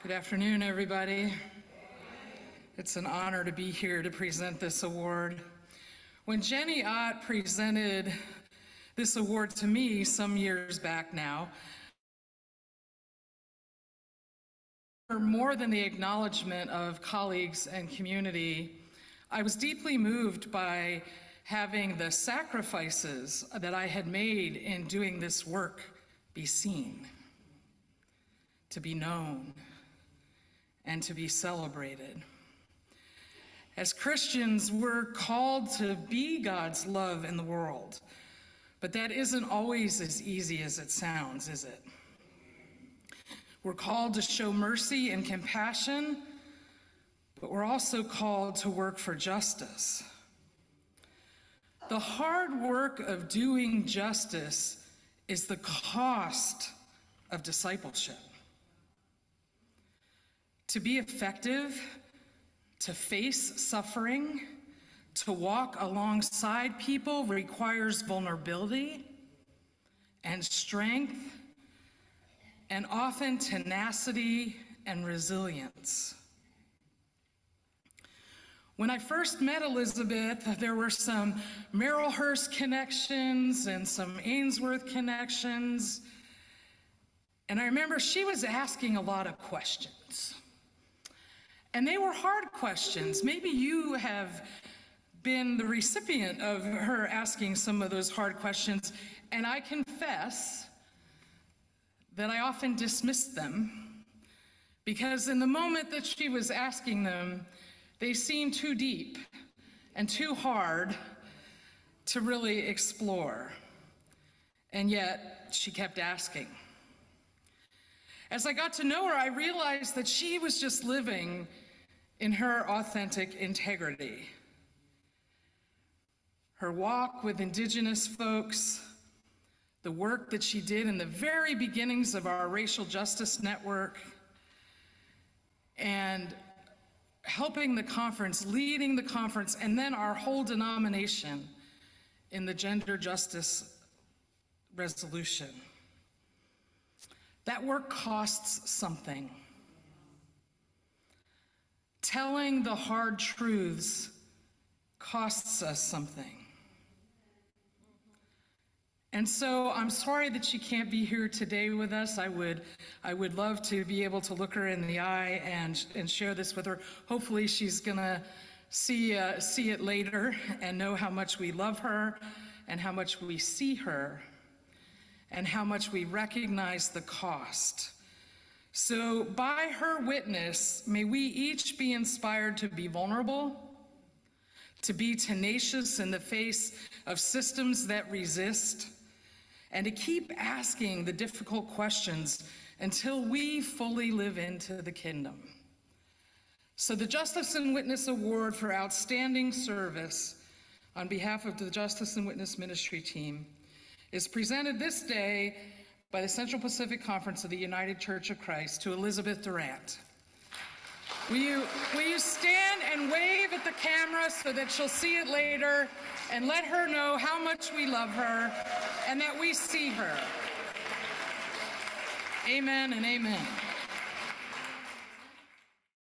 Good afternoon, everybody. It's an honor to be here to present this award. When Jenny Ott presented this award to me some years back now, more than the acknowledgement of colleagues and community, I was deeply moved by having the sacrifices that I had made in doing this work be seen, to be known, and to be celebrated. As Christians, we're called to be God's love in the world, but that isn't always as easy as it sounds, is it? We're called to show mercy and compassion, but we're also called to work for justice. The hard work of doing justice is the cost of discipleship. To be effective, to face suffering, to walk alongside people requires vulnerability and strength, and often tenacity and resilience. When I first met Elizabeth, there were some Merrillhurst connections and some Ainsworth connections, and I remember she was asking a lot of questions. And they were hard questions. Maybe you have been the recipient of her asking some of those hard questions, and I confess that I often dismissed them because in the moment that she was asking them, they seemed too deep and too hard to really explore. And yet, she kept asking. As I got to know her, I realized that she was just living in her authentic integrity. Her walk with Indigenous folks, the work that she did in the very beginnings of our racial justice network, and helping the conference, leading the conference, and then our whole denomination in the gender justice resolution. That work costs something. Telling the hard truths costs us something. And so I'm sorry that she can't be here today with us. I would love to be able to look her in the eye and share this with her. Hopefully she's gonna see it later and know how much we love her and how much we see her and how much we recognize the cost. So by her witness, may we each be inspired to be vulnerable, to be tenacious in the face of systems that resist, and to keep asking the difficult questions until we fully live into the kingdom. So the Justice and Witness Award for Outstanding Service on behalf of the Justice and Witness Ministry team is presented this day by the Central Pacific Conference of the United Church of Christ to Elizabeth Durant. Will you stand and wave at the camera so that she'll see it later, and let her know how much we love her and that we see her. Amen and amen.